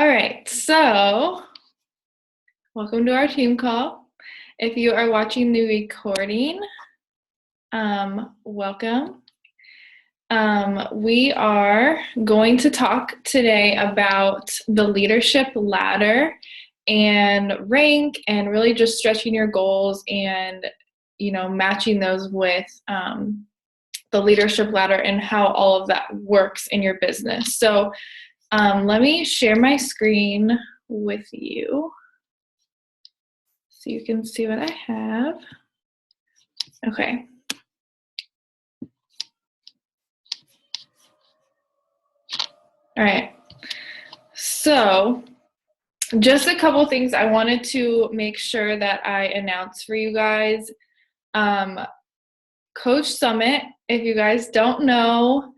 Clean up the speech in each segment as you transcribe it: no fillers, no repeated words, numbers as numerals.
All right, so welcome to our team call. If you are watching the recording, welcome. We are going to talk today about the leadership ladder and rank and really just stretching your goals and, matching those with the leadership ladder and how all of that works in your business. So let me share my screen with you so you can see what I have. Okay. All right. So just a couple things I wanted to make sure that I announce for you guys. Coach Summit, if you guys don't know,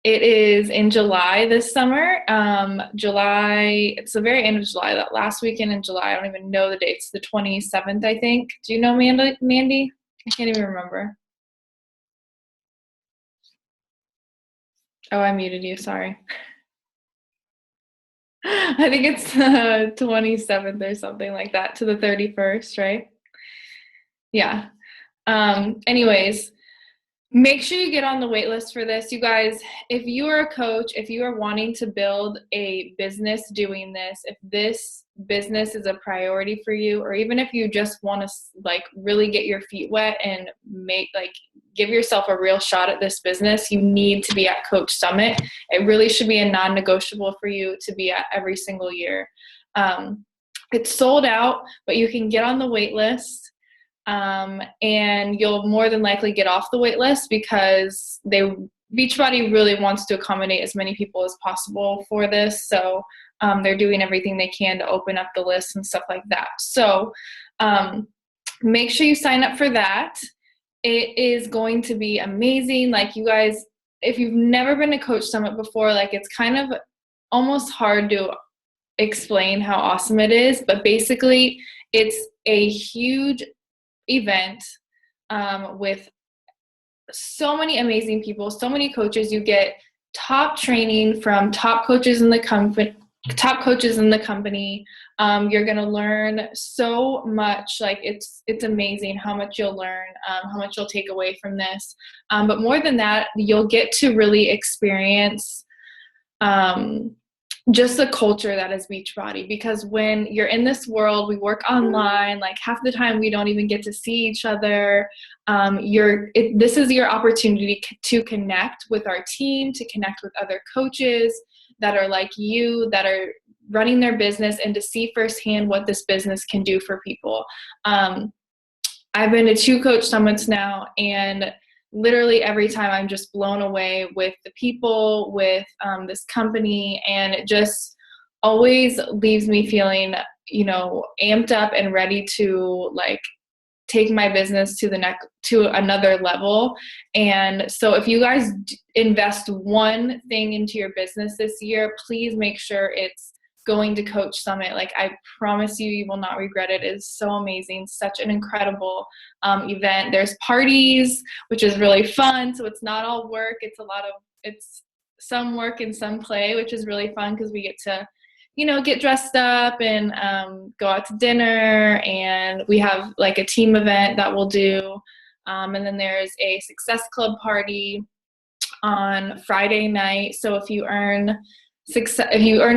it is in July this summer. It's the very end of July, that last weekend in July. I don't even know the dates, the 27th, I think. Do you know Mandy? I can't even remember. Oh, I muted you, sorry. I think it's the 27th or something like that to the 31st, right? Yeah. Anyways, make sure you get on the wait list for this. You guys, if you are a coach, if you are wanting to build a business doing this, if this business is a priority for you, or even if you just want to really get your feet wet and give yourself a real shot at this business, you need to be at Coach Summit. It really should be a non-negotiable for you to be at every single year. It's sold out, but you can get on the wait list. And you'll more than likely get off the wait list because Beachbody really wants to accommodate as many people as possible for this. So they're doing everything they can to open up the list and stuff like that. So make sure you sign up for that. It is going to be amazing. Like, you guys, if you've never been to Coach Summit before, it's kind of almost hard to explain how awesome it is. But basically, it's a huge event with so many amazing people, so many coaches. You get top training from top coaches in the company. You're going to learn so much. It's amazing how much you'll learn, how much you'll take away from this. But more than that, you'll get to really experience just the culture that is Beachbody, because when you're in this world, we work online, half the time we don't even get to see each other. This is your opportunity to connect with our team, to connect with other coaches that are like you, that are running their business, and to see firsthand what this business can do for people. I've been to 2 Coach Summits now, and literally every time I'm just blown away with the people, with this company, and it just always leaves me feeling, amped up and ready to take my business to another level. And so if you guys invest one thing into your business this year, please make sure it's going to Coach Summit. I promise you will not regret it. It is so amazing. Such an incredible event. There's parties, which is really fun. So it's not all work. It's some work and some play, which is really fun because we get to, get dressed up and go out to dinner. And we have a team event that we'll do. And then there's a Success Club party on Friday night. So if you earn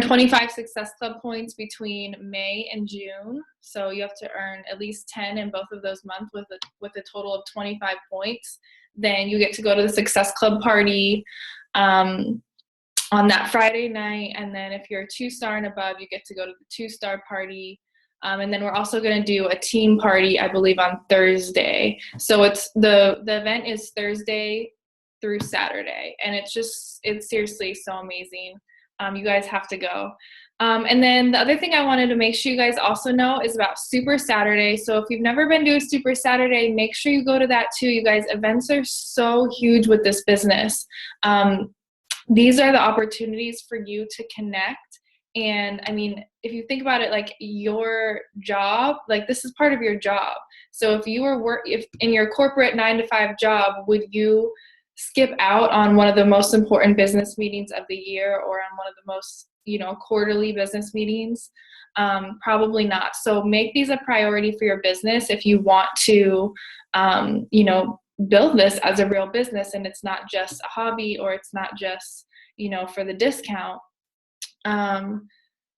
25 Success Club points between May and June, so you have to earn at least 10 in both of those months with a total of 25 points, then you get to go to the Success Club party on that Friday night. And then if you're a 2-star and above, you get to go to the 2-star party. And then we're also going to do a team party, I believe, on Thursday. So it's the event is Thursday through Saturday, and it's seriously so amazing. You guys have to go. And then the other thing I wanted to make sure you guys also know is about Super Saturday. So if you've never been to a Super Saturday, make sure you go to that too. You guys, events are so huge with this business. These are the opportunities for you to connect. And I mean, if you think about it, your job, this is part of your job. So if you were if in your corporate 9-to-5 job, would you skip out on one of the most important business meetings of the year or on one of the most, quarterly business meetings? Probably not. So make these a priority for your business if you want to, build this as a real business and it's not just a hobby or it's not just, for the discount.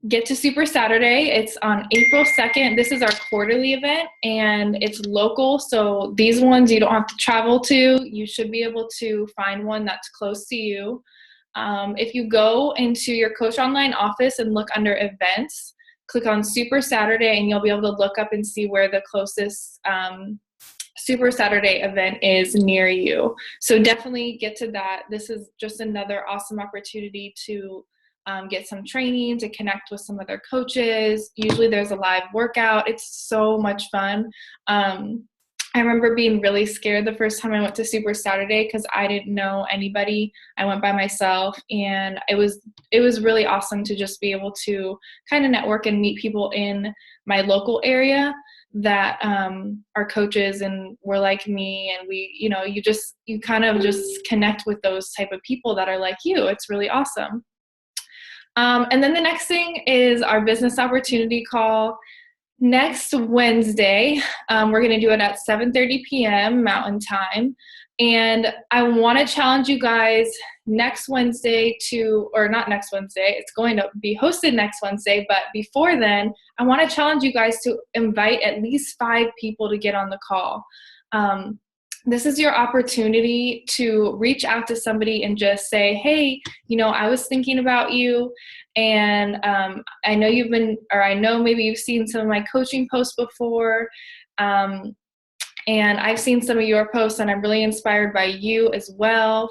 Get to Super Saturday. It's on April 2nd. This is our quarterly event and it's local. So these ones you don't have to travel to. You should be able to find one that's close to you. If you go into your Coach Online office and look under events, click on Super Saturday and you'll be able to look up and see where the closest Super Saturday event is near you. So definitely get to that. This is just another awesome opportunity to get some training, to connect with some other coaches. Usually there's a live workout. It's so much fun. I remember being really scared the first time I went to Super Saturday because I didn't know anybody. I went by myself and it was really awesome to just be able to kind of network and meet people in my local area that are coaches and were like me, and we, you kind of just connect with those type of people that are like you. It's really awesome. And then the next thing is our business opportunity call. Next Wednesday, we're going to do it at 7:30 p.m. Mountain Time. And I want to challenge you guys next Wednesday or not next Wednesday, it's going to be hosted next Wednesday, but before then, I want to challenge you guys to invite at least 5 people to get on the call. This is your opportunity to reach out to somebody and just say, hey, I was thinking about you. And I know maybe you've seen some of my coaching posts before. And I've seen some of your posts and I'm really inspired by you as well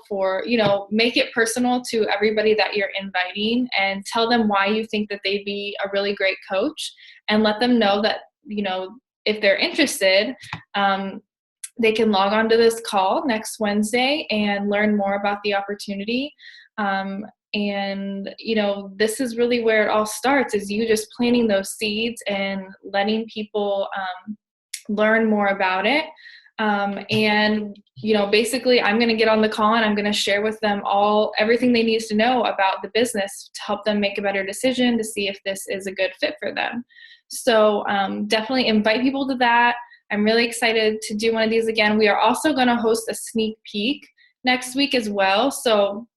make it personal to everybody that you're inviting and tell them why you think that they'd be a really great coach and let them know that, if they're interested, they can log on to this call next Wednesday and learn more about the opportunity. And, this is really where it all starts, is you just planting those seeds and letting people learn more about it. And, basically I'm going to get on the call and I'm going to share with them everything they need to know about the business to help them make a better decision to see if this is a good fit for them. So definitely invite people to that. I'm really excited to do one of these again. We are also going to host a sneak peek next week as well. So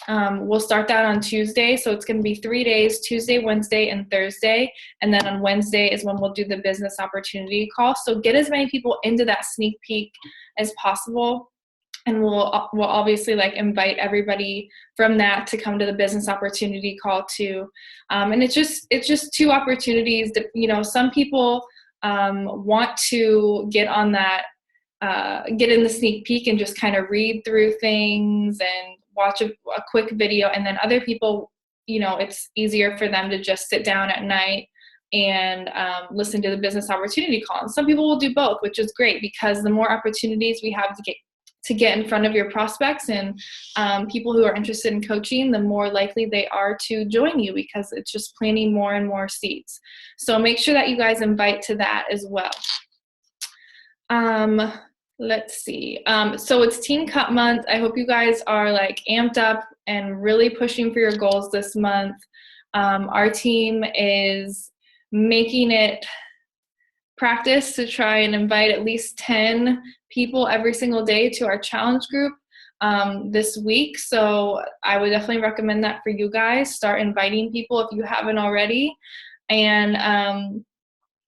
we'll start that on Tuesday. So it's going to be 3 days, Tuesday, Wednesday, and Thursday. And then on Wednesday is when we'll do the business opportunity call. So get as many people into that sneak peek as possible. And we'll obviously invite everybody from that to come to the business opportunity call too. And it's just 2 opportunities that, some people want to get on that, get in the sneak peek and just kind of read through things and watch a quick video. And then other people, it's easier for them to just sit down at night and listen to the business opportunity call. And some people will do both, which is great because the more opportunities we have to get in front of your prospects and people who are interested in coaching, the more likely they are to join you because it's just planting more and more seats. So make sure that you guys invite to that as well. Let's see. So it's Teen Cup month. I hope you guys are amped up and really pushing for your goals this month. Our team is making it practice to try and invite at least 10 people every single day to our challenge group this week. So I would definitely recommend that for you guys. Start inviting people if you haven't already. And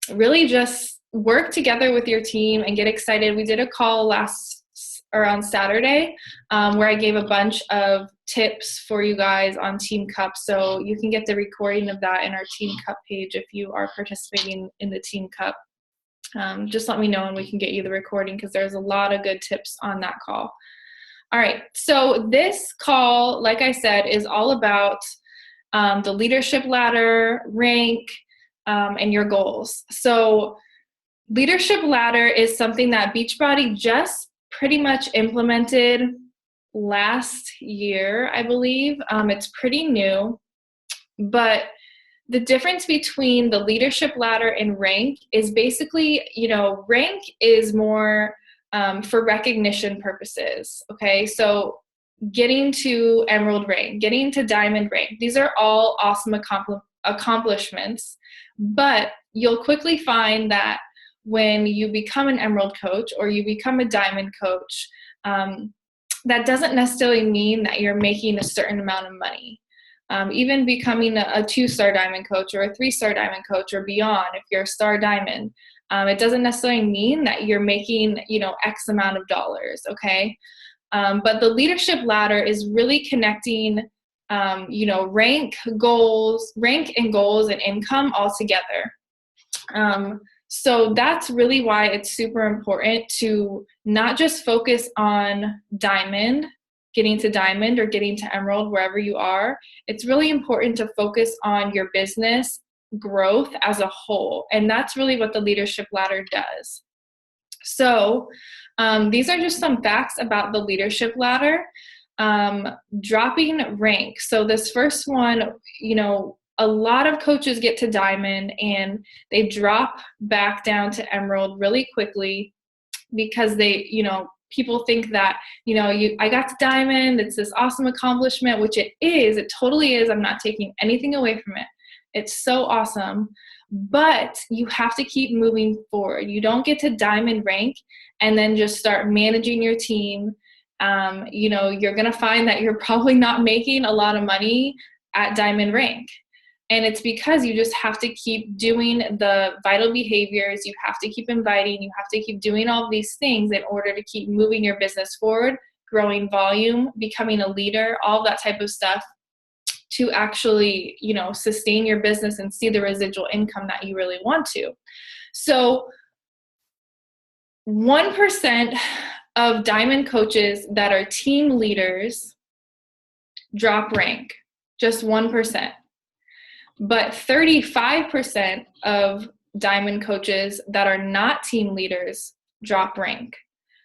really just work together with your team and get excited. We did a call on Saturday where I gave a bunch of tips for you guys on Team Cup. So you can get the recording of that in our Team Cup page if you are participating in the Team Cup. Just let me know and we can get you the recording because there's a lot of good tips on that call. All right, so this call, like I said, is all about the leadership ladder, rank, and your goals. So leadership ladder is something that Beachbody just pretty much implemented last year, I believe. It's pretty new, but the difference between the leadership ladder and rank is basically, rank is more for recognition purposes. Okay, so getting to emerald rank, getting to diamond rank, these are all awesome accomplishments, but you'll quickly find that when you become an emerald coach or you become a diamond coach, that doesn't necessarily mean that you're making a certain amount of money. Even becoming a 2-star diamond coach or a 3-star diamond coach or beyond, if you're a star diamond, it doesn't necessarily mean that you're making, X amount of dollars, okay? But the leadership ladder is really connecting, rank and goals and income all together. So that's really why it's super important to not just focus on diamond, getting to diamond or getting to emerald, wherever you are. It's really important to focus on your business growth as a whole. And that's really what the leadership ladder does. So these are just some facts about the leadership ladder. Dropping rank. So this first one, a lot of coaches get to diamond and they drop back down to emerald really quickly because people think that, I got to diamond, it's this awesome accomplishment, which it is. It totally is. I'm not taking anything away from it. It's so awesome. But you have to keep moving forward. You don't get to diamond rank and then just start managing your team. You're going to find that you're probably not making a lot of money at diamond rank. And it's because you just have to keep doing the vital behaviors. You have to keep inviting. You have to keep doing all of these things in order to keep moving your business forward, growing volume, becoming a leader, all that type of stuff to actually, sustain your business and see the residual income that you really want to. So 1% of diamond coaches that are team leaders drop rank, just 1%. But 35% of diamond coaches that are not team leaders drop rank.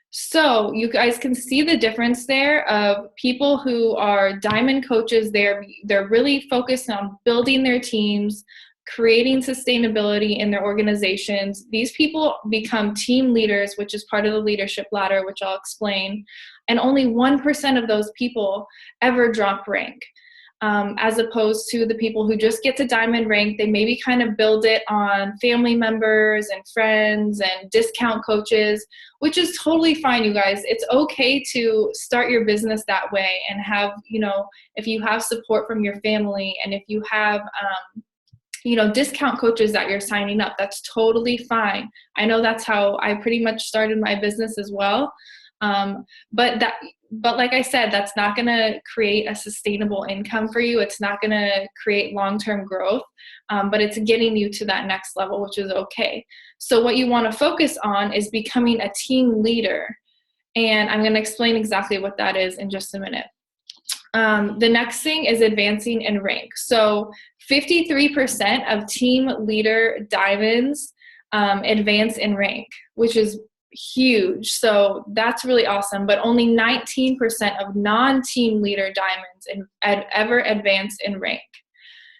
So you guys can see the difference there of people who are diamond coaches. They're really focused on building their teams, creating sustainability in their organizations. These people become team leaders, which is part of the leadership ladder, which I'll explain. And only 1% of those people ever drop rank. As opposed to the people who just get to diamond rank. They maybe kind of build it on family members and friends and discount coaches, which is totally fine, you guys. It's okay to start your business that way and have, if you have support from your family and if you have, discount coaches that you're signing up, that's totally fine. I know that's how I pretty much started my business as well. But like I said, that's not going to create a sustainable income for you. It's not going to create long-term growth, but it's getting you to that next level, which is okay. So what you want to focus on is becoming a team leader. And I'm going to explain exactly what that is in just a minute. The next thing is advancing in rank. So 53% of team leader diamonds advance in rank, which is huge. So that's really awesome. But only 19% of non-team leader diamonds ever advance in rank.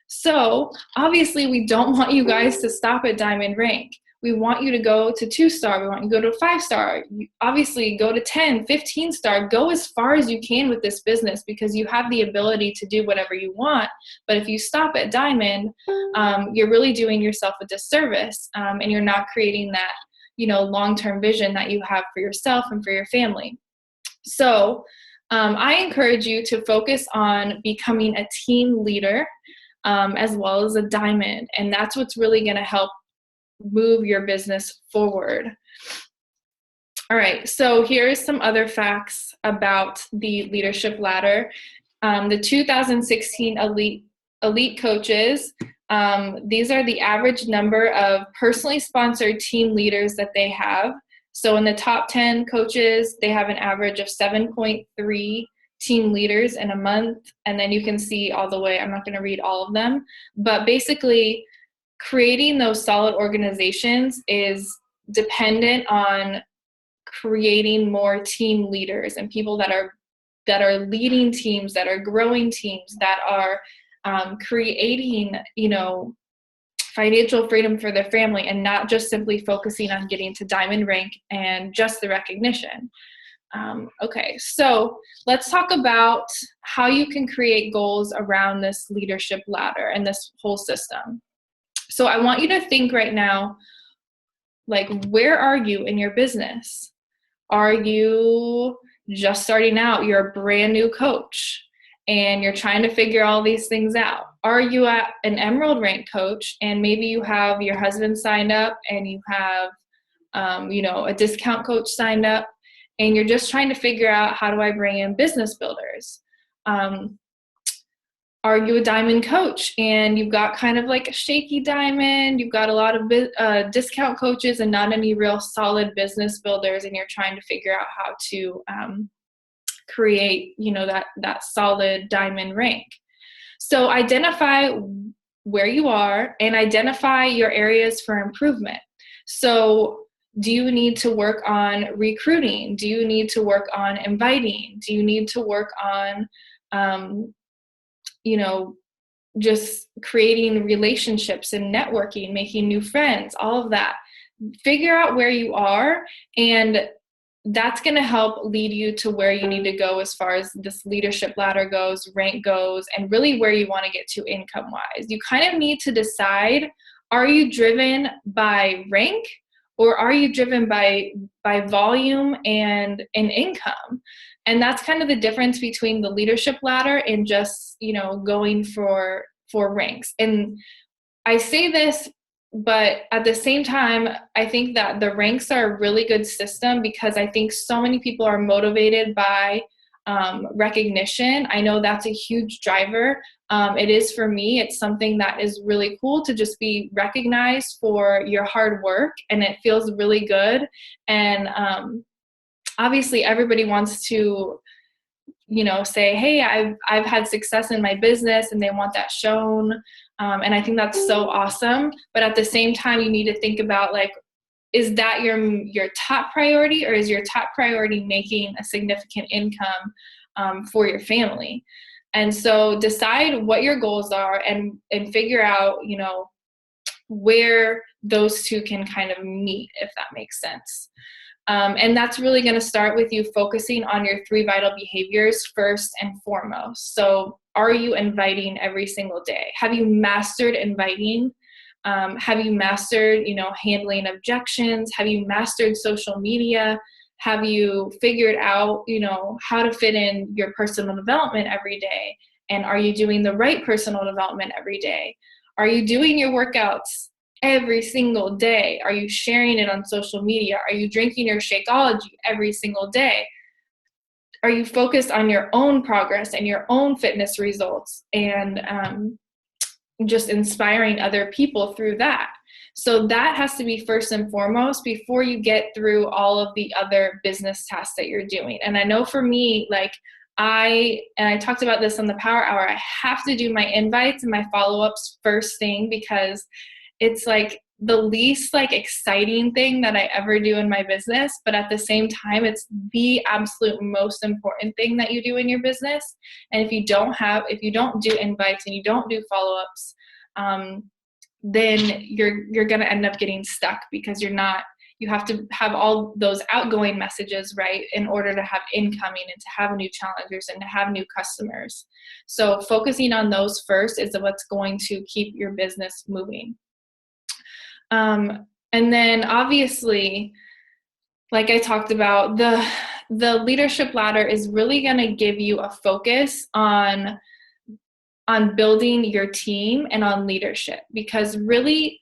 So obviously we don't want you guys to stop at diamond rank. We want you to go to 2-star. We want you to go to 5-star. You obviously go to 10, 15-star. Go as far as you can with this business because you have the ability to do whatever you want. But if you stop at diamond, you're really doing yourself a disservice, and you're not creating that long-term vision that you have for yourself and for your family. So I encourage you to focus on becoming a team leader as well as a diamond. And that's what's really going to help move your business forward. All right, so here's some other facts about the leadership ladder. The 2016 elite coaches, these are the average number of personally sponsored team leaders that they have. So in the top 10 coaches, they have an average of 7.3 team leaders in a month. And then you can see all the way, I'm not going to read all of them, but basically creating those solid organizations is dependent on creating more team leaders and people that are leading teams, that are growing teams, that are creating, financial freedom for their family, and not just simply focusing on getting to diamond rank and just the recognition. Okay, so let's talk about how you can create goals around this leadership ladder and this whole system. So I want you to think right now, like, where are you in your business? Are you just starting out? You're a brand new coach and you're trying to figure all these things out. Are you at an emerald rank coach and maybe you have your husband signed up and you have a discount coach signed up, and you're just trying to figure out, how do I bring in business builders? Are you a diamond coach and you've got kind of like a shaky diamond, you've got a lot of discount coaches and not any real solid business builders, and you're trying to figure out how to create, that solid diamond rank. So identify where you are and identify your areas for improvement. So do you need to work on recruiting? Do you need to work on inviting? Do you need to work on, just creating relationships and networking, making new friends, all of that? Figure out where you are, and that's going to help lead you to where you need to go as far as this leadership ladder goes, rank goes, and really where you want to get to income-wise. You kind of need to decide, are you driven by rank, or are you driven by volume and income? And that's kind of the difference between the leadership ladder and just, going for ranks. And I say this, but at the same time, I think that the ranks are a really good system because I think so many people are motivated by recognition. I know that's a huge driver. It is for me. It's something that is really cool to just be recognized for your hard work, and it feels really good. And obviously everybody wants to, say, hey, I've had success in my business, and they want that shown. And I think that's so awesome. But at the same time, you need to think about, like, is that your top priority, or is your top priority making a significant income for your family? And so decide what your goals are and figure out, where those two can kind of meet, if that makes sense. And that's really going to start with you focusing on your 3 vital behaviors first and foremost. So are you inviting every single day? Have you mastered inviting? Have you mastered, handling objections? Have you mastered social media? Have you figured out, how to fit in your personal development every day? And are you doing the right personal development every day? Are you doing your workouts every single day? Are you sharing it on social media? Are you drinking your Shakeology every single day? Are you focused on your own progress and your own fitness results, and just inspiring other people through that? So that has to be first and foremost before you get through all of the other business tasks that you're doing. And I know for me, like, I talked about this on the Power Hour, I have to do my invites and my follow-ups first thing, because it's like the least exciting thing that I ever do in my business, but at the same time, it's the absolute most important thing that you do in your business. And if you don't do invites and you don't do follow-ups, then you're going to end up getting stuck, because you have to have all those outgoing messages, right, in order to have incoming and to have new challengers and to have new customers. So focusing on those first is what's going to keep your business moving. And then obviously, like I talked about, the leadership ladder is really going to give you a focus on building your team and on leadership, because really,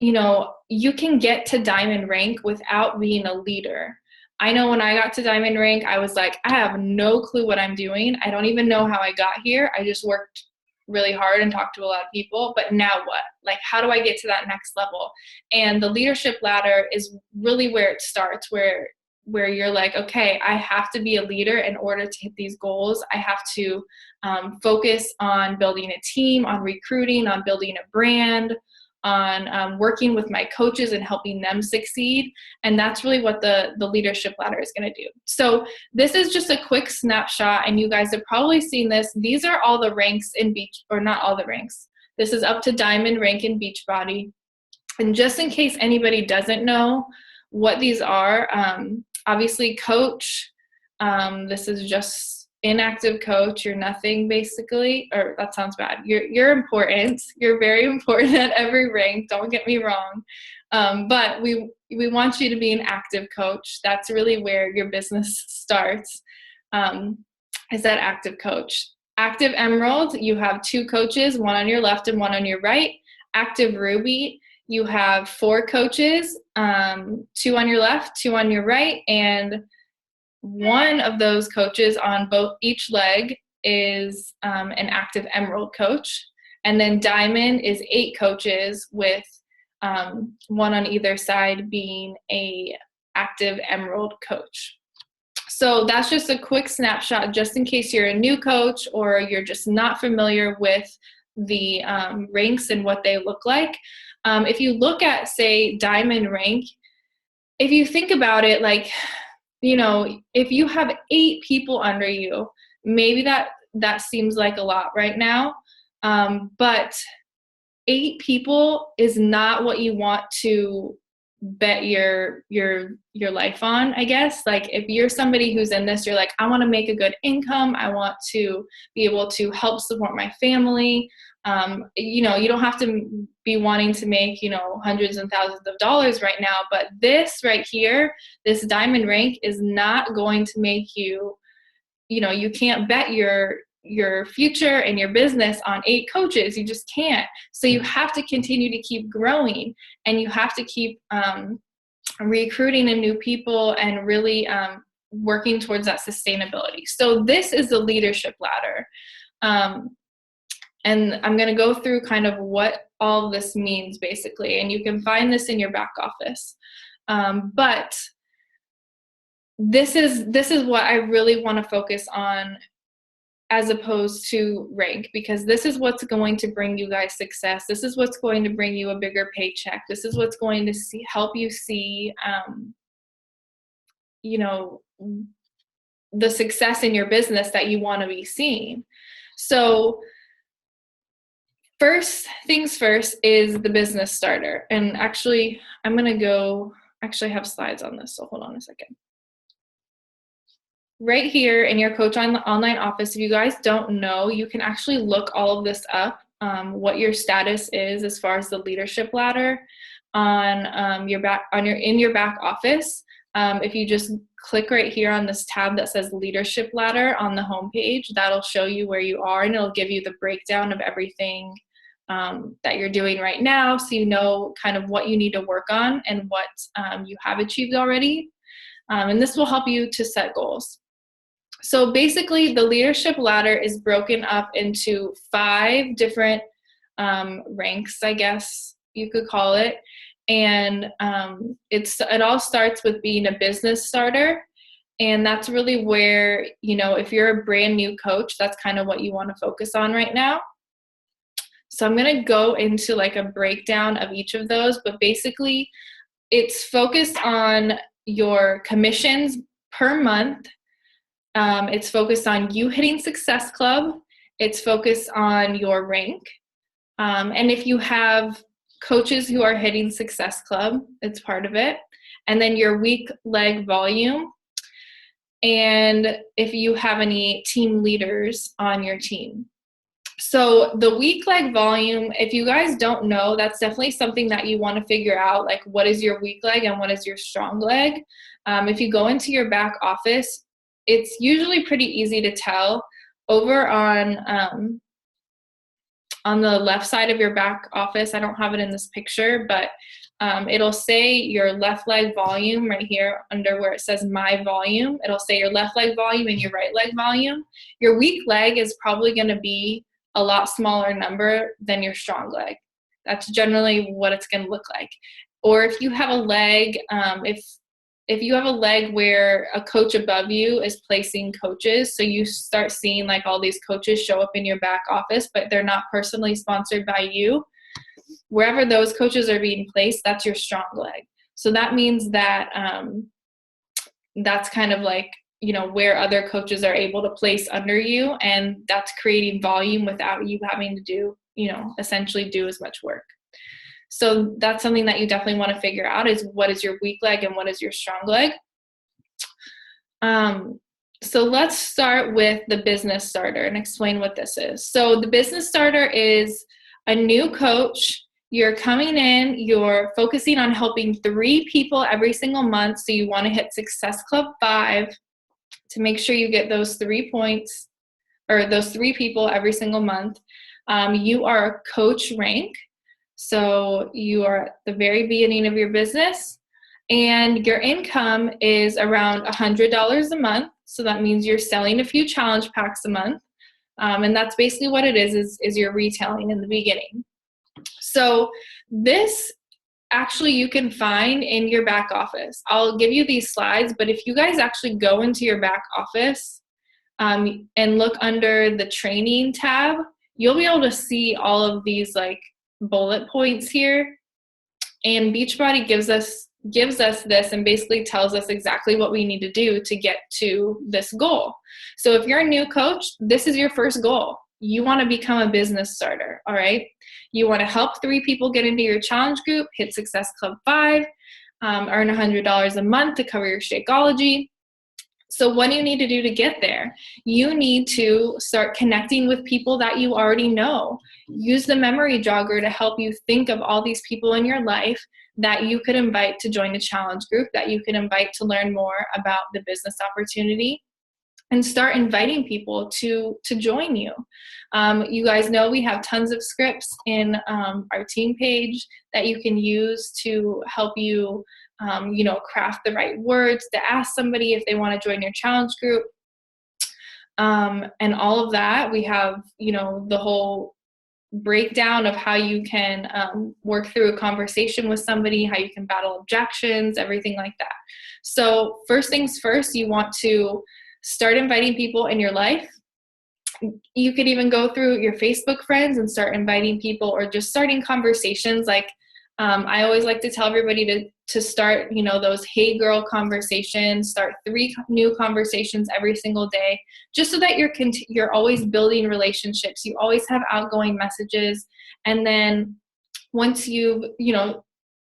you can get to diamond rank without being a leader. I know when I got to diamond rank, I was like, I have no clue what I'm doing. I don't even know how I got here. I just worked really hard and talked to a lot of people, but now what? Like, how do I get to that next level? And the leadership ladder is really where it starts, where you're like, okay, I have to be a leader in order to hit these goals. I have to focus on building a team, on recruiting, on building a brand, on working with my coaches and helping them succeed. And that's really what the leadership ladder is going to do. So this is just a quick snapshot, and you guys have probably seen this. These are all the ranks in Beach, or not all the ranks. This is up to diamond rank in Beachbody. And just in case anybody doesn't know what these are, obviously coach, this is just inactive coach. You're nothing basically, or that sounds bad. You're important. You're very important at every rank. Don't get me wrong. But we want you to be an active coach. That's really where your business starts, is that active coach. Active Emerald, you have 2 coaches, one on your left and one on your right. Active Ruby, you have 4 coaches, 2 on your left, 2 on your right, and one of those coaches on each leg is an active Emerald coach. And then Diamond is 8 coaches with one on either side being a active Emerald coach. So that's just a quick snapshot, just in case you're a new coach or you're just not familiar with the ranks and what they look like. If you look at, say, diamond rank, if you think about it, like, you know, if you have 8 people under you, maybe that seems like a lot right now. But 8 people is not what you want to bet your life on, I guess. Like, if you're somebody who's in this, you're like, I want to make a good income. I want to be able to help support my family. You know, you don't have to be wanting to make, you know, hundreds and thousands of dollars right now, but this right here, this diamond rank is not going to make you, you know, you can't bet your future and your business on 8 coaches. You just can't. So you have to continue to keep growing, and you have to keep recruiting in new people and really working towards that sustainability. So this is the leadership ladder. And I'm going to go through kind of what all this means basically, and you can find this in your back office. But this is what I really want to focus on as opposed to rank, because this is what's going to bring you guys success. This is what's going to bring you a bigger paycheck. This is what's going to help you see, you know, the success in your business that you want to be seeing. So first things first is the business starter. And actually, I'm going to I have slides on this, so hold on a second. Right here in your Coach Online office, if you guys don't know, you can actually look all of this up, what your status is as far as the leadership ladder on your back office. If you just click right here on this tab that says leadership ladder on the homepage, that'll show you where you are, and it'll give you the breakdown of everything that you're doing right now, so you know kind of what you need to work on and what you have achieved already. And this will help you to set goals. So basically, the leadership ladder is broken up into 5 different ranks, I guess you could call it. And it all starts with being a business starter. And that's really where, you know, if you're a brand new coach, that's kind of what you want to focus on right now. So I'm going to go into like a breakdown of each of those, but basically it's focused on your commissions per month. It's focused on you hitting Success Club. It's focused on your rank. And if you have coaches who are hitting Success Club, it's part of it. And then your week leg volume. And if you have any team leaders on your team. So the weak leg volume, if you guys don't know, that's definitely something that you want to figure out, like what is your weak leg and what is your strong leg. If you go into your back office, it's usually pretty easy to tell. Over on the left side of your back office, I don't have it in this picture, but it'll say your left leg volume right here under where it says my volume. It'll say your left leg volume and your right leg volume. Your weak leg is probably going to be a lot smaller number than your strong leg. That's generally what it's going to look like. Or if you have a leg, if you have a leg where a coach above you is placing coaches, so you start seeing like all these coaches show up in your back office, but they're not personally sponsored by you, wherever those coaches are being placed, that's your strong leg. So that means that that's kind of like, you know, where other coaches are able to place under you, and that's creating volume without you having to do, essentially do as much work. So that's something that you definitely want to figure out, is what is your weak leg and what is your strong leg. So let's start with the business starter and explain what this is. So the business starter is a new coach. You're coming in, you're focusing on helping 3 people every single month. So you want to hit Success Club 5 to make sure you get those 3 points, or those 3 people every single month. You are a coach rank. So you are at the very beginning of your business, and your income is around $100 a month. So that means you're selling a few challenge packs a month. And that's basically what it is you're retailing in the beginning. So this actually you can find in your back office. I'll give you these slides, but if you guys actually go into your back office and look under the training tab, you'll be able to see all of these like bullet points here. And Beachbody gives us this and basically tells us exactly what we need to do to get to this goal. So if you're a new coach, this is your first goal. You want to become a business starter, all right? You want to help 3 people get into your challenge group, hit Success Club 5, earn $100 a month to cover your Shakeology. So what do you need to do to get there? You need to start connecting with people that you already know. Use the memory jogger to help you think of all these people in your life that you could invite to join the challenge group, that you could invite to learn more about the business opportunity, and start inviting people to join you. You guys know we have tons of scripts in our team page that you can use to help you craft the right words to ask somebody if they want to join your challenge group. And all of that, we have, the whole breakdown of how you can work through a conversation with somebody, how you can battle objections, everything like that. So first things first, you want to start inviting people in your life. You could even go through your Facebook friends and start inviting people, or just starting conversations. Like I always like to tell everybody to start, those hey girl conversations, start 3 new conversations every single day, just so that you're always building relationships. You always have outgoing messages. And then once you've,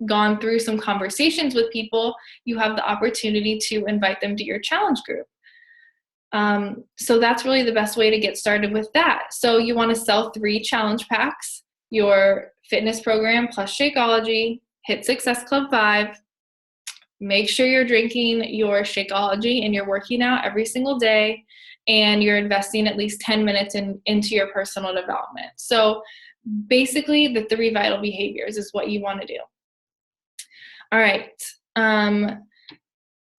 gone through some conversations with people, you have the opportunity to invite them to your challenge group. So that's really the best way to get started with that. So you want to sell 3 challenge packs, your fitness program plus Shakeology, hit Success Club 5, make sure you're drinking your Shakeology and you're working out every single day, and you're investing at least 10 minutes into your personal development. So basically the 3 vital behaviors is what you want to do. All right.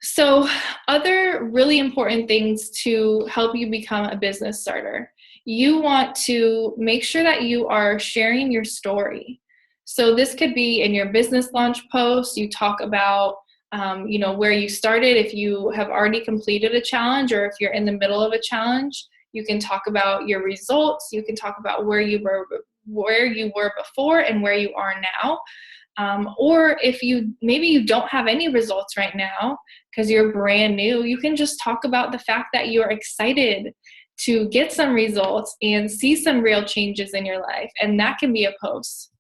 So other really important things to help you become a business starter. You want to make sure that you are sharing your story. So this could be in your business launch post. You talk about, where you started. If you have already completed a challenge, or if you're in the middle of a challenge, you can talk about your results. You can talk about where you were before and where you are now. Or if maybe you don't have any results right now because you're brand new, you can just talk about the fact that you're excited to get some results and see some real changes in your life. And that can be a post.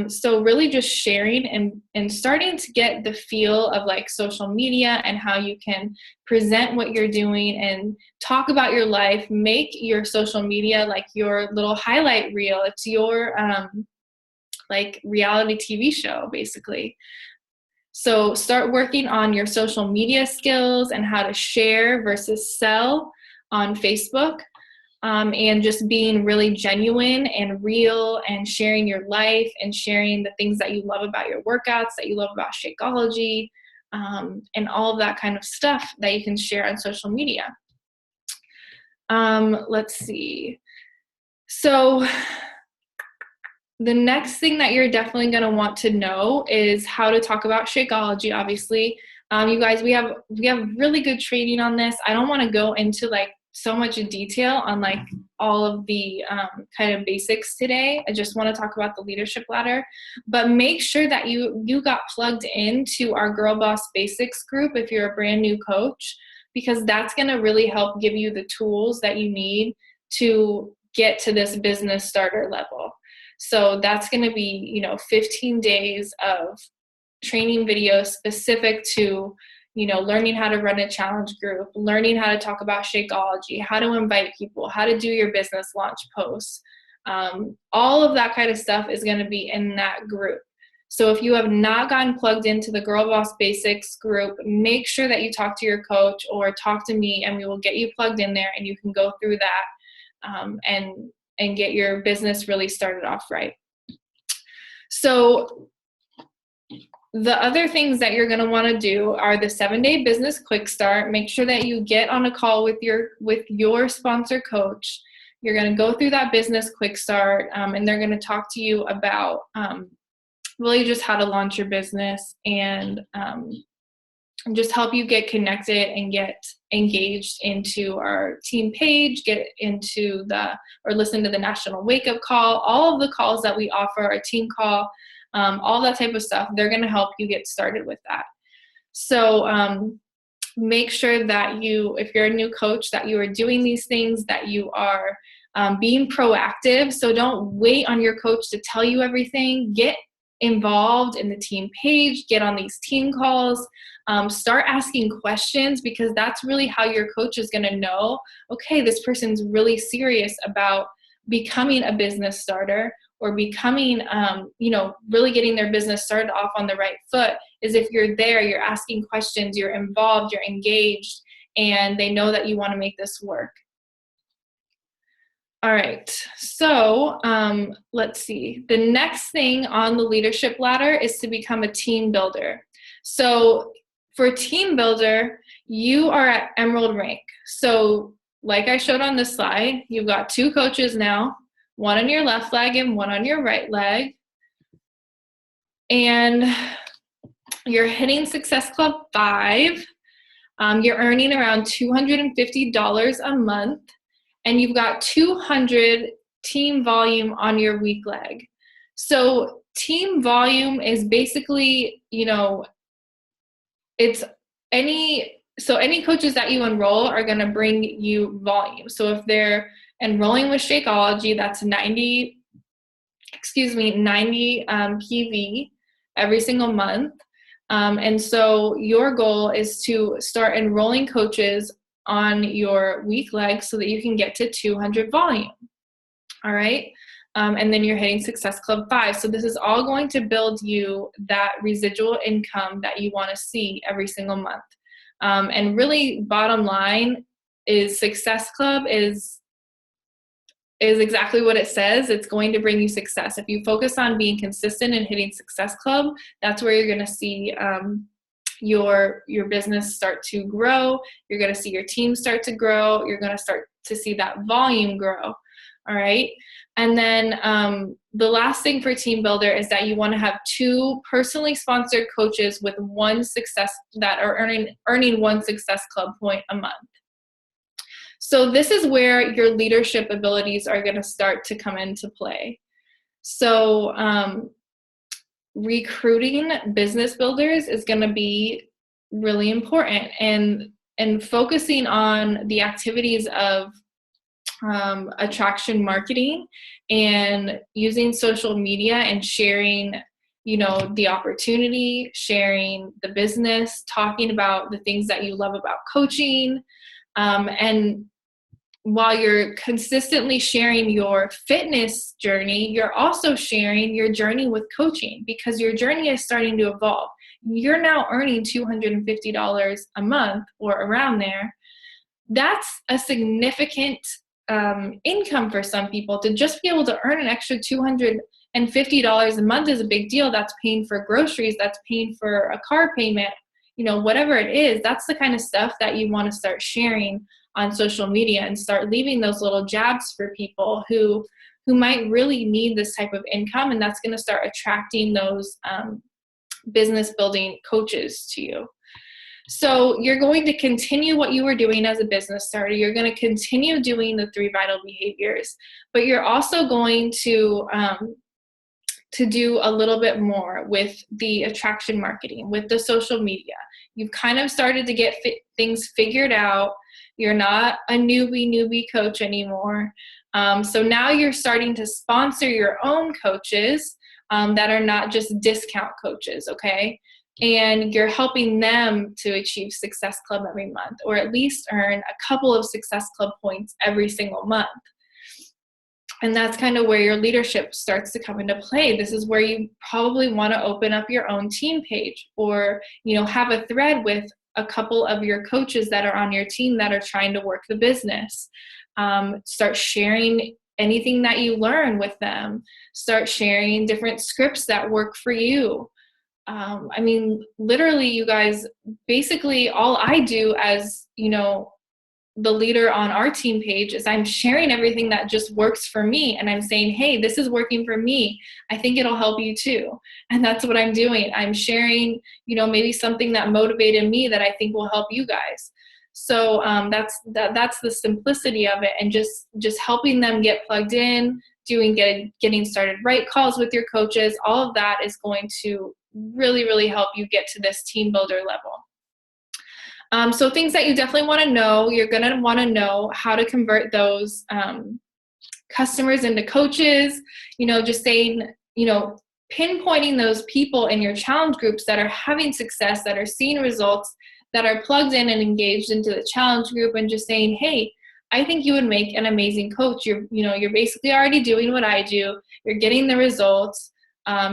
So really just sharing and starting to get the feel of like social media and how you can present what you're doing and talk about your life. Make your social media like your little highlight reel. It's your like reality TV show, basically. So start working on your social media skills and how to share versus sell on Facebook, and just being really genuine and real and sharing your life and sharing the things that you love about your workouts, that you love about Shakeology, and all of that kind of stuff that you can share on social media. Let's see. So the next thing that you're definitely going to want to know is how to talk about Shakeology, obviously. You guys, we have really good training on this. I don't want to go into like so much detail on like all of the kind of basics today. I just want to talk about the leadership ladder, but make sure that you got plugged into our Girl Boss Basics group if you're a brand new coach, because that's going to really help give you the tools that you need to get to this business starter level. So that's going to be, 15 days of training videos specific to, learning how to run a challenge group, learning how to talk about Shakeology, how to invite people, how to do your business launch posts. All of that kind of stuff is going to be in that group. So if you have not gotten plugged into the Girl Boss Basics group, make sure that you talk to your coach or talk to me, and we will get you plugged in there, and you can go through that and get your business really started off right. So the other things that you're going to want to do are the 7-day business quick start. Make sure that you get on a call with your sponsor coach. You're going to go through that business quick start, and they're going to talk to you about really just how to launch your business and just help you get connected and get engaged into our team page, get into or listen to the National Wake Up Call, all of the calls that we offer, our team call, all that type of stuff. They're going to help you get started with that. So make sure that if you're a new coach, that you are doing these things, that you are being proactive. So don't wait on your coach to tell you everything. Get involved in the team page, get on these team calls, start asking questions, because that's really how your coach is going to know, okay, this person's really serious about becoming a business starter or becoming, really getting their business started off on the right foot, is if you're there, you're asking questions, you're involved, you're engaged, and they know that you want to make this work. All right, so let's see. The next thing on the leadership ladder is to become a team builder. So for team builder, you are at Emerald rank. So like I showed on this slide, you've got 2 coaches now, one on your left leg and one on your right leg. And you're hitting Success Club 5. You're earning around $250 a month. And you've got 200 team volume on your weak leg. So team volume is basically, it's any coaches that you enroll are going to bring you volume. So if they're enrolling with Shakeology, that's 90 PV every single month. And so your goal is to start enrolling coaches on your weak leg so that you can get to 200 volume. All right. And then you're hitting Success Club 5. So this is all going to build you that residual income that you want to see every single month. And really, bottom line is Success Club is exactly what it says. It's going to bring you success. If you focus on being consistent and hitting Success Club, that's where you're going to see your business start to grow. You're going to see your team start to grow. You're going to start to see that volume grow. All right. And then the last thing for team builder is that you want to have 2 personally sponsored coaches with that are earning 1 Success Club point a month. So this is where your leadership abilities are going to start to come into play. So recruiting business builders is going to be really important, and focusing on the activities of attraction marketing and using social media and sharing, the opportunity, sharing the business, talking about the things that you love about coaching. And while you're consistently sharing your fitness journey, you're also sharing your journey with coaching, because your journey is starting to evolve. You're now earning $250 a month or around there. That's a significant income for some people. To just be able to earn an extra $250 a month is a big deal. That's paying for groceries. That's paying for a car payment, whatever it is. That's the kind of stuff that you want to start sharing on social media, and start leaving those little jabs for people who might really need this type of income. And that's going to start attracting those business building coaches to you. So you're going to continue what you were doing as a business starter. You're going to continue doing the 3 vital behaviors, but you're also going to do a little bit more with the attraction marketing, with the social media. You've kind of started to get things figured out. You're not a newbie coach anymore. So now you're starting to sponsor your own coaches that are not just discount coaches, okay? And you're helping them to achieve Success Club every month, or at least earn a couple of Success Club points every single month. And that's kind of where your leadership starts to come into play. This is where you probably want to open up your own team page, or, you know, have a thread with a couple of your coaches that are on your team that are trying to work the business. Start sharing anything that you learn with them. Start sharing different scripts that work for you. I mean, literally, you guys, basically all I do as, you know, the leader on our team page is I'm sharing everything that just works for me. And I'm saying, hey, this is working for me. I think it'll help you too. And that's what I'm doing. I'm sharing, you know, maybe something that motivated me that I think will help you guys. So that's the simplicity of it. And just helping them get plugged in, getting started right calls with your coaches. All of that is going to really, really help you get to this team builder level. So things that you definitely want to know, you're going to want to know how to convert those customers into coaches, you know, just saying, you know, pinpointing those people in your challenge groups that are having success, that are seeing results, that are plugged in and engaged into the challenge group, and just saying, hey, I think you would make an amazing coach. You're basically already doing what I do. You're getting the results.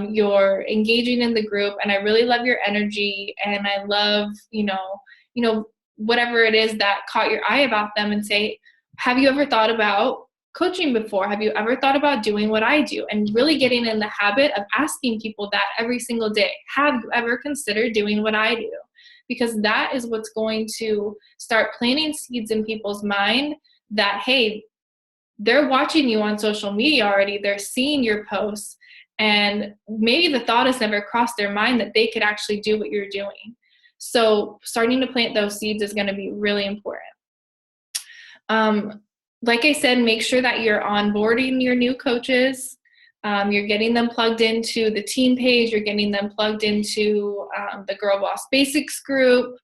You're engaging in the group, and I really love your energy, and I love, you know, whatever it is that caught your eye about them, and say, have you ever thought about coaching before? Have you ever thought about doing what I do? And really getting in the habit of asking people that every single day. Have you ever considered doing what I do? Because that is what's going to start planting seeds in people's mind that, hey, they're watching you on social media already. They're seeing your posts, and maybe the thought has never crossed their mind that they could actually do what you're doing. So starting to plant those seeds is going to be really important. Like I said, make sure that you're onboarding your new coaches. You're getting them plugged into the team page. You're getting them plugged into the Girl Boss Basics group,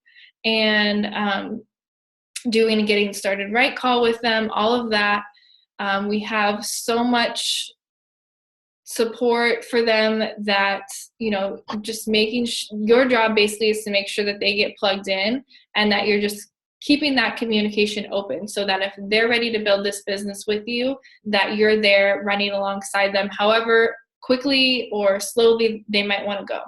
and doing a getting started right call with them, all of that. We have so much support for them that, you know, just making your job basically is to make sure that they get plugged in, and that you're just keeping that communication open, so that if they're ready to build this business with you, that you're there running alongside them, however quickly or slowly they might want to go.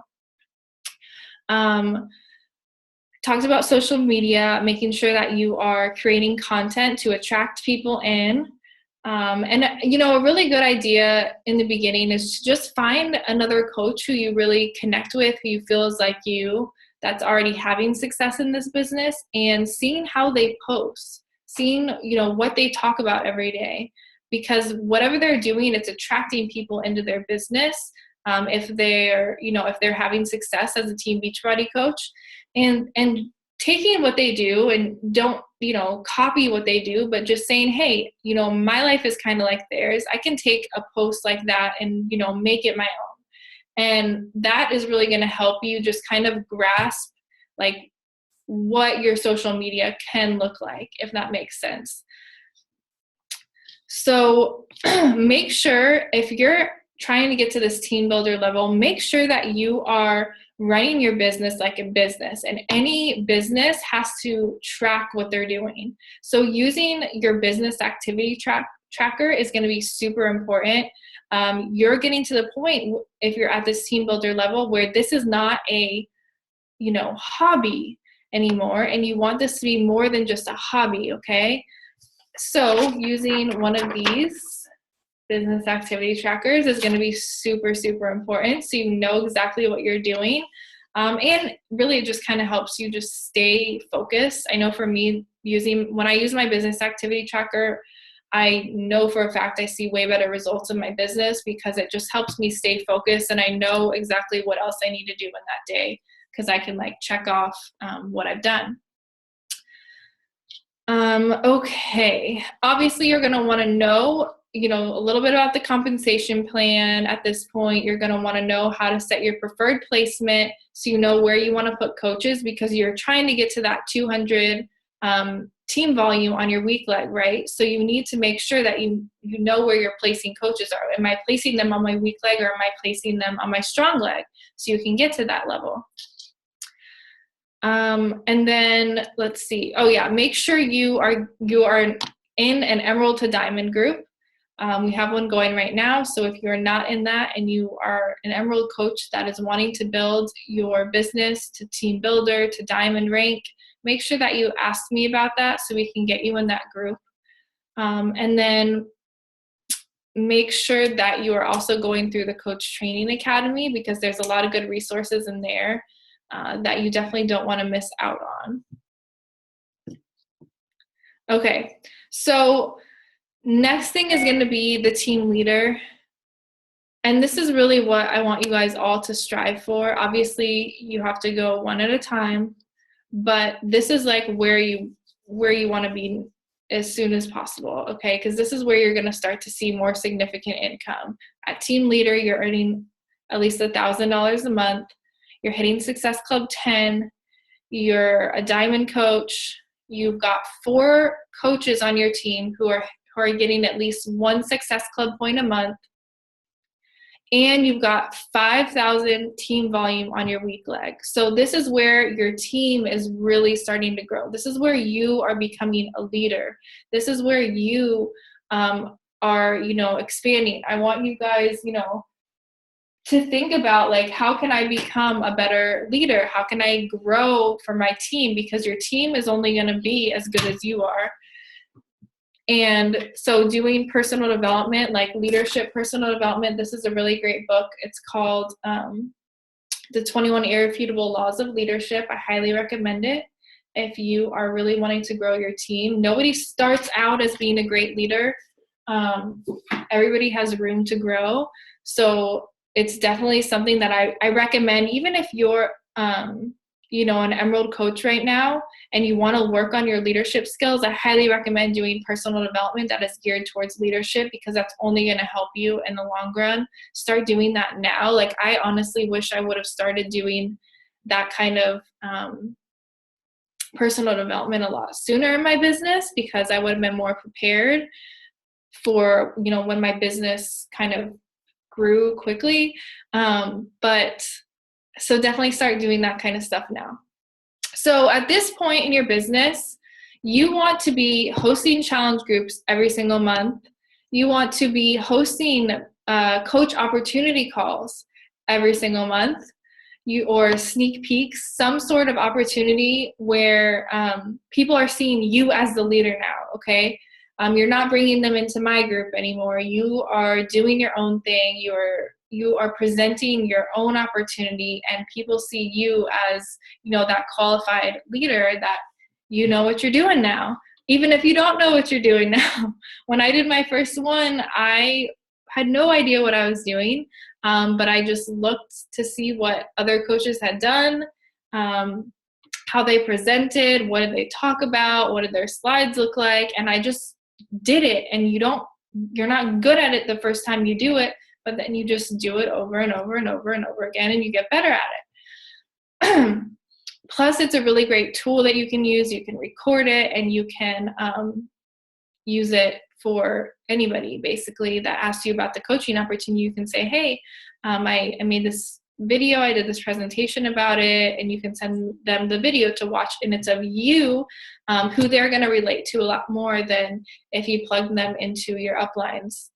Talked about social media, making sure that you are creating content to attract people in. And, you know, a really good idea in the beginning is to just find another coach who you really connect with, who feels like you, that's already having success in this business, and seeing how they post, seeing, you know, what they talk about every day, because whatever they're doing, it's attracting people into their business. If they're having success as a team Beachbody coach, and taking what they do, and don't, you know, copy what they do, but just saying, hey, you know, my life is kind of like theirs. I can take a post like that and, you know, make it my own. And that is really going to help you just kind of grasp like what your social media can look like, if that makes sense. So make sure, if you're trying to get to this team builder level, make sure that you are running your business like a business, and any business has to track what they're doing. So using your business activity tracker is going to be super important. You're getting to the point, if you're at this team builder level, where this is not a, you know, hobby anymore, and you want this to be more than just a hobby, okay? So using one of these business activity trackers is going to be super, super important, so you know exactly what you're doing. And really it just kind of helps you just stay focused. I know for me, when I use my business activity tracker, I know for a fact I see way better results in my business, because it just helps me stay focused, and I know exactly what else I need to do in that day, because I can like check off what I've done. Okay, obviously you're going to want to know, you know, a little bit about the compensation plan. At this point, you're going to want to know how to set your preferred placement, so you know where you want to put coaches, because you're trying to get to that 200 team volume on your weak leg, right? So you need to make sure that you know where you're placing coaches are. Am I placing them on my weak leg, or am I placing them on my strong leg? So you can get to that level. And then let's see. Oh yeah, make sure you are in an Emerald to Diamond group. We have one going right now. So if you're not in that and you are an Emerald coach that is wanting to build your business to team builder to diamond rank, make sure that you ask me about that so we can get you in that group. And then make sure that you are also going through the Coach Training Academy, because there's a lot of good resources in there that you definitely don't want to miss out on. Okay, so next thing is going to be the team leader. And this is really what I want you guys all to strive for. Obviously, you have to go one at a time, but this is like where you want to be as soon as possible, okay? Because this is where you're going to start to see more significant income. At team leader, you're earning at least $1,000 a month. You're hitting Success Club 10. You're a diamond coach. You've got 4 coaches on your team who are getting at least 1 Success Club point a month. And you've got 5,000 team volume on your weak leg. So this is where your team is really starting to grow. This is where you are becoming a leader. This is where you are, expanding. I want you guys, to think about, like, how can I become a better leader? How can I grow for my team? Because your team is only going to be as good as you are. And so doing personal development, like leadership personal development, this is a really great book. It's called The 21 Irrefutable Laws of Leadership. I highly recommend it if you are really wanting to grow your team. Nobody starts out as being a great leader. Everybody has room to grow. So it's definitely something that I recommend, even if you're an Emerald coach right now and you want to work on your leadership skills. I highly recommend doing personal development that is geared towards leadership, because that's only going to help you in the long run. Start doing that now. Like, I honestly wish I would have started doing that kind of personal development a lot sooner in my business, because I would have been more prepared for, when my business kind of grew quickly. So definitely start doing that kind of stuff now. So at this point in your business, you want to be hosting challenge groups every single month. You want to be hosting coach opportunity calls every single month, or sneak peeks, some sort of opportunity where people are seeing you as the leader now, okay? You're not bringing them into my group anymore. You are doing your own thing. You are presenting your own opportunity, and people see you as, that qualified leader, that you know what you're doing now, even if you don't know what you're doing now. When I did my first one, I had no idea what I was doing, but I just looked to see what other coaches had done, how they presented, what did they talk about, what did their slides look like, and I just did it. And you're not good at it the first time you do it, but then you just do it over and over and over and over again, and you get better at it. Plus, it's a really great tool that you can use. You can record it, and you can use it for anybody, basically, that asks you about the coaching opportunity. You can say, hey, I made this video, I did this presentation about it, and you can send them the video to watch, and it's of you, who they're going to relate to a lot more than if you plug them into your uplines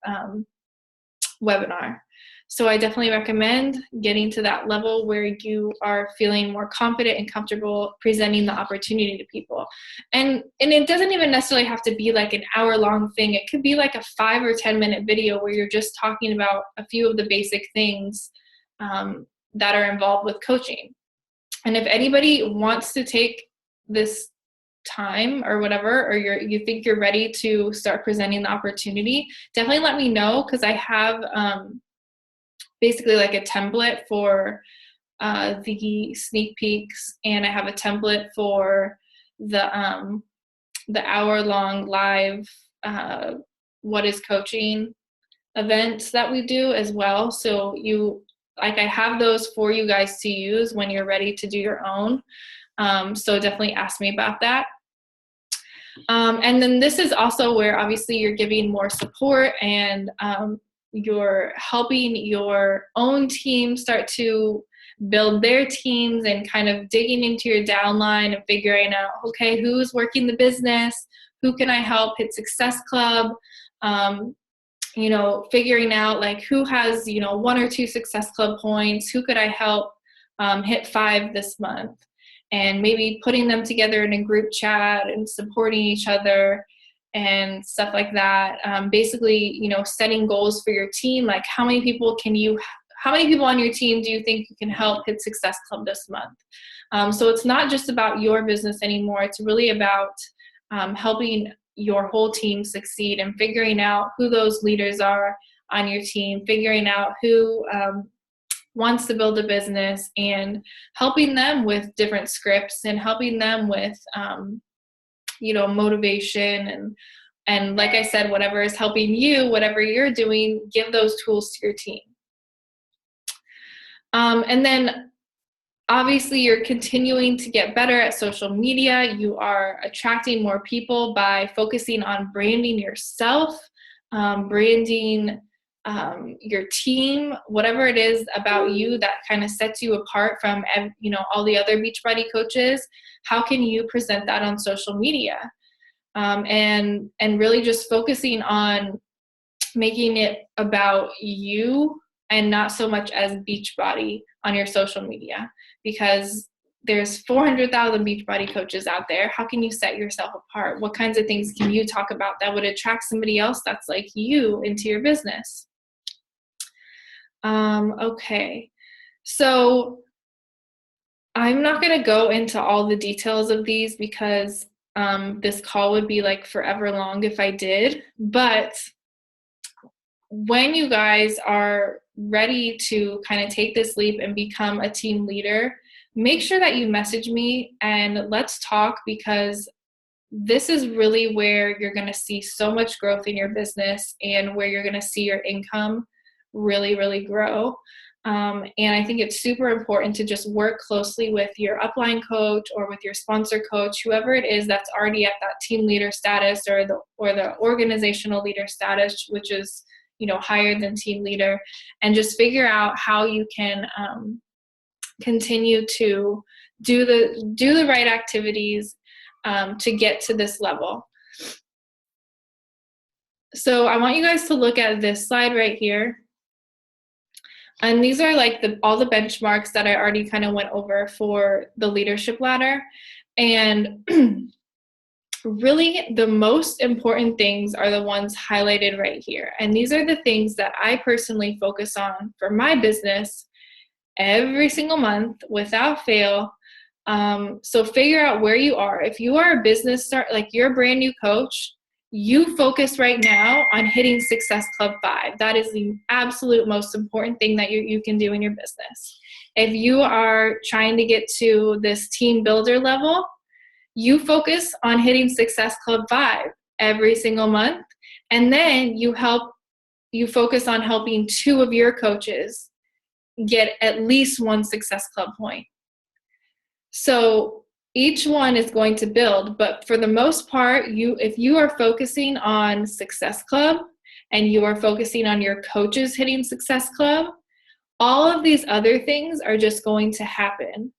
webinar. So I definitely recommend getting to that level where you are feeling more confident and comfortable presenting the opportunity to people. And it doesn't even necessarily have to be like an hour-long thing. It could be like a 5 or 10 minute video where you're just talking about a few of the basic things that are involved with coaching. And if anybody wants to take this time or whatever, or you think you're ready to start presenting the opportunity, definitely let me know, because I have basically like a template for the sneak peeks, and I have a template for the hour-long live What is Coaching events that we do as well. So I have those for you guys to use when you're ready to do your own. So definitely ask me about that. And then this is also where obviously you're giving more support, and you're helping your own team start to build their teams, and kind of digging into your downline and figuring out, okay, who's working the business? Who can I help hit Success Club? Figuring out like who has, 1 or 2 Success Club points, who could I help hit 5 this month? And maybe putting them together in a group chat and supporting each other and stuff like that. Basically, setting goals for your team, like how many people on your team do you think you can help hit Success Club this month? So it's not just about your business anymore. It's really about helping your whole team succeed, and figuring out who those leaders are on your team, figuring out who wants to build a business, and helping them with different scripts, and helping them with motivation, and like I said, whatever is helping you, whatever you're doing, give those tools to your team. And then obviously you're continuing to get better at social media. You are attracting more people by focusing on branding yourself, branding your team, whatever it is about you that kind of sets you apart from all the other Beachbody coaches. How can you present that on social media? And really just focusing on making it about you, and not so much as Beachbody on your social media, because there's 400,000 Beachbody coaches out there. How can you set yourself apart? What kinds of things can you talk about that would attract somebody else that's like you into your business? Okay, so I'm not going to go into all the details of these, because this call would be like forever long if I did. But when you guys are ready to kind of take this leap and become a team leader, make sure that you message me and let's talk, because this is really where you're going to see so much growth in your business, and where you're going to see your income really, really grow. And I think it's super important to just work closely with your upline coach or with your sponsor coach, whoever it is that's already at that team leader status, or the organizational leader status, which is higher than team leader, and just figure out how you can continue to do the right activities to get to this level. So I want you guys to look at this slide right here. And these are like all the benchmarks that I already kind of went over for the leadership ladder. And really the most important things are the ones highlighted right here. And these are the things that I personally focus on for my business every single month without fail. So figure out where you are. If you are a business start, like you're a brand new coach, you focus right now on hitting Success Club 5. That is the absolute most important thing that you can do in your business. If you are trying to get to this team builder level, you focus on hitting Success Club 5 every single month. And then you focus on helping 2 of your coaches get at least 1 Success Club point. So each one is going to build, but for the most part, if you are focusing on Success Club and you are focusing on your coaches hitting Success Club, all of these other things are just going to happen.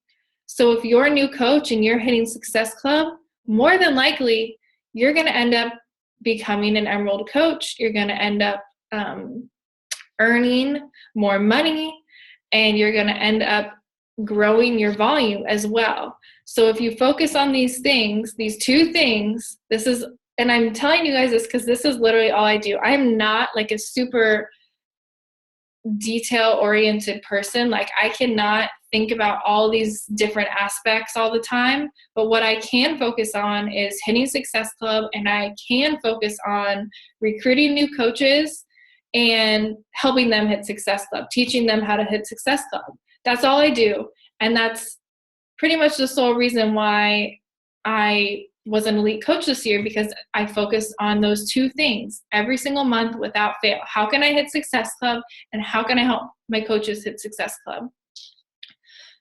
So if you're a new coach and you're hitting Success Club, more than likely, you're going to end up becoming an Emerald coach. You're going to end up earning more money, and you're going to end up growing your volume as well. So if you focus on these things, these 2 things, and I'm telling you guys this because this is literally all I do. I'm not like a super detail-oriented person. Like I cannot think about all these different aspects all the time, but what I can focus on is hitting Success Club, and I can focus on recruiting new coaches and helping them hit Success Club, teaching them how to hit Success Club. That's all I do. And that's pretty much the sole reason why I was an elite coach this year, because I focused on those 2 things every single month without fail. How can I hit Success Club, and how can I help my coaches hit Success Club?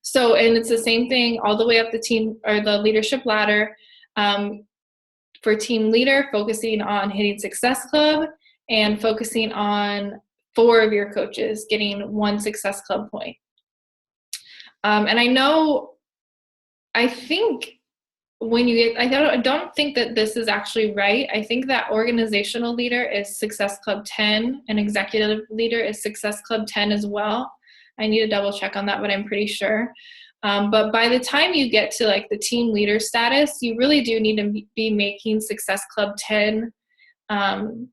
So, and it's the same thing all the way up the team or the leadership ladder. For team leader, focusing on hitting Success Club and focusing on 4 of your coaches getting 1 Success Club point. And I think when you get, I don't think that this is actually right. I think that organizational leader is Success Club 10 and executive leader is Success Club 10 as well. I need to double check on that, but I'm pretty sure. But by the time you get to like the team leader status, you really do need to be making Success Club 10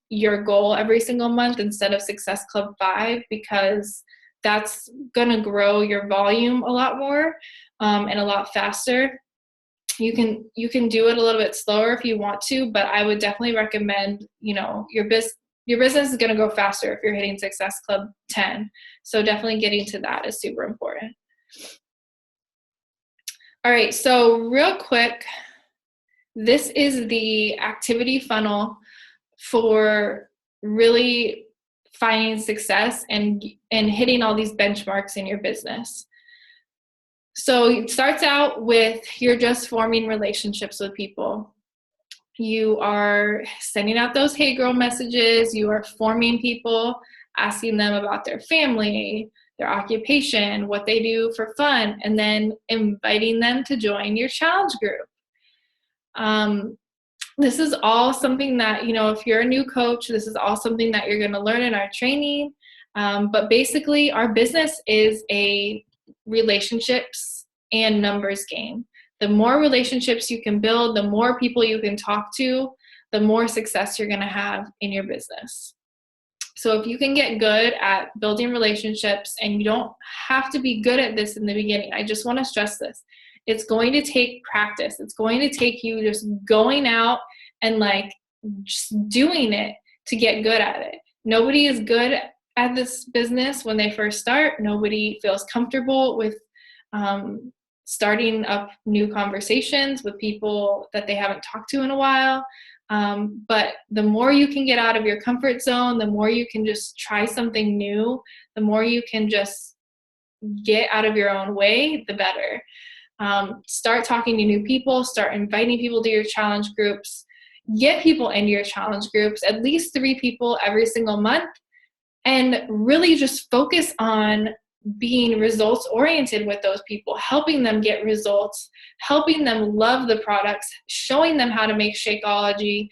your goal every single month instead of Success Club 5, because that's going to grow your volume a lot more and a lot faster. You can do it a little bit slower if you want to, but I would definitely recommend, your business is going to go faster if you're hitting Success Club 10. So definitely getting to that is super important. All right, so real quick, this is the activity funnel for really finding success and hitting all these benchmarks in your business. So it starts out with you're just forming relationships with people. You are sending out those hey girl messages. You are forming people, asking them about their family, their occupation, what they do for fun, and then inviting them to join your challenge group. This is all something that, if you're a new coach, this is all something that you're going to learn in our training. But basically, our business is a relationships and numbers game. The more relationships you can build, the more people you can talk to, the more success you're going to have in your business. So if you can get good at building relationships, and you don't have to be good at this in the beginning, I just want to stress this. It's going to take practice. It's going to take you just going out and just doing it to get good at it. Nobody is good at this business when they first start. Nobody feels comfortable with starting up new conversations with people that they haven't talked to in a while. But the more you can get out of your comfort zone, the more you can just try something new, the more you can just get out of your own way, the better. Start talking to new people, start inviting people to your challenge groups, get people into your challenge groups, at least 3 people every single month, and really just focus on being results oriented with those people, helping them get results, helping them love the products, showing them how to make Shakeology,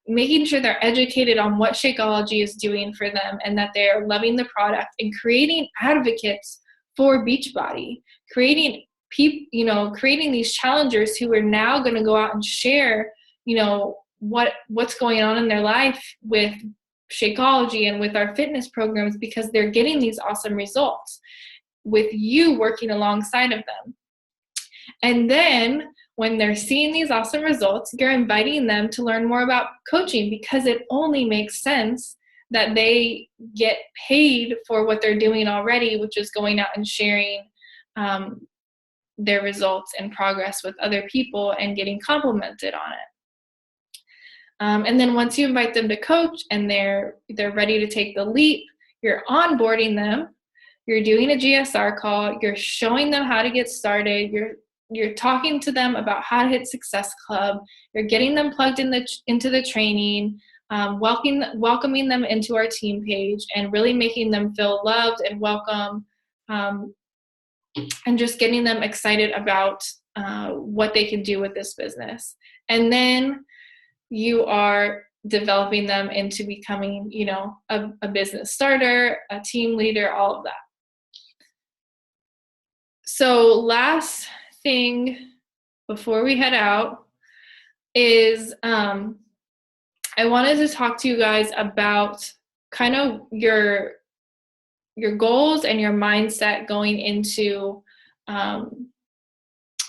making sure they're educated on what Shakeology is doing for them and that they're loving the product, and creating advocates for Beachbody, creating these challengers who are now going to go out and share, what's going on in their life with Shakeology and with our fitness programs, because they're getting these awesome results with you working alongside of them. And then when they're seeing these awesome results, you're inviting them to learn more about coaching, because it only makes sense that they get paid for what they're doing already, which is going out and sharing their results and progress with other people and getting complimented on it. And then once you invite them to coach and they're ready to take the leap, you're onboarding them, you're doing a GSR call, you're showing them how to get started, you're talking to them about how to hit Success Club, you're getting them plugged into the training, welcoming them into our team page, and really making them feel loved and welcome, and just getting them excited about what they can do with this business. And then you are developing them into becoming, a business starter, a team leader, all of that. So last thing before we head out is I wanted to talk to you guys about kind of your goals and your mindset going into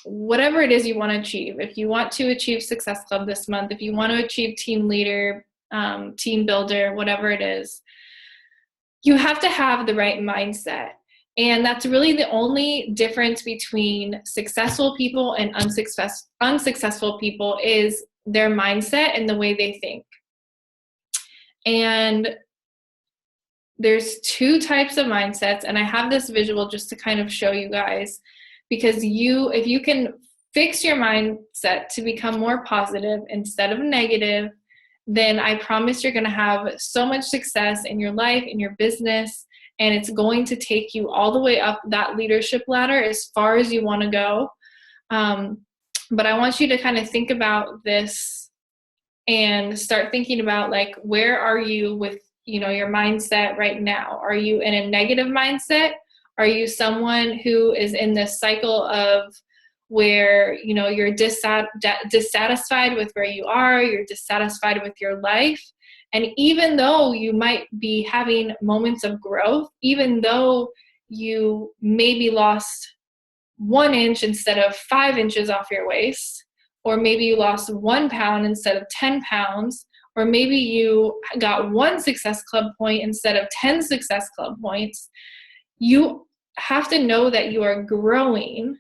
whatever it is you want to achieve. If you want to achieve Success Club this month, if you want to achieve team leader, team builder, whatever it is, you have to have the right mindset. And that's really the only difference between successful people and unsuccessful people, is their mindset and the way they think. And there's 2 types of mindsets, and I have this visual just to kind of show you guys, because if you can fix your mindset to become more positive instead of negative, then I promise you're going to have so much success in your life, in your business, and it's going to take you all the way up that leadership ladder as far as you want to go. But I want you to kind of think about this and start thinking about, like, where are you with, your mindset right now? Are you in a negative mindset? Are you someone who is in this cycle of where, you're dissatisfied with where you are, you're dissatisfied with your life? And even though you might be having moments of growth, even though you maybe lost 1 inch instead of 5 inches off your waist, or maybe you lost 1 pound instead of 10 pounds, or maybe you got 1 Success Club point instead of 10 Success Club points, you have to know that you are growing.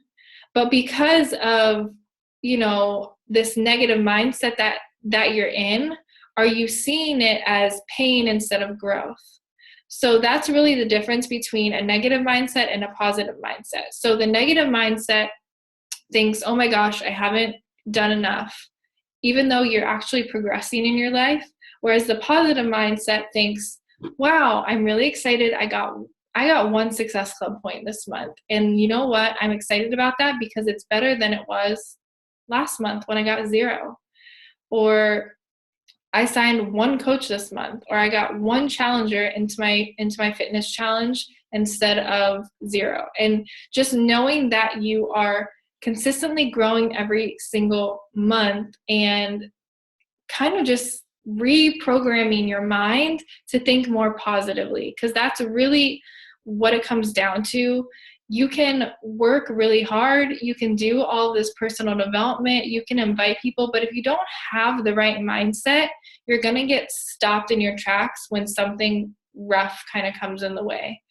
But because of, this negative mindset that you're in, are you seeing it as pain instead of growth? So that's really the difference between a negative mindset and a positive mindset. So the negative mindset thinks, oh my gosh, I haven't done enough, even though you're actually progressing in your life. Whereas the positive mindset thinks, wow, I'm really excited. I got 1 Success Club point this month. And you know what? I'm excited about that because it's better than it was last month when I got 0. Or I signed 1 coach this month, or I got 1 challenger into my fitness challenge instead of 0. And just knowing that you are consistently growing every single month and kind of just reprogramming your mind to think more positively, because that's really what it comes down to. You can work really hard, you can do all this personal development, you can invite people, but if you don't have the right mindset, you're going to get stopped in your tracks when something rough kind of comes in the way.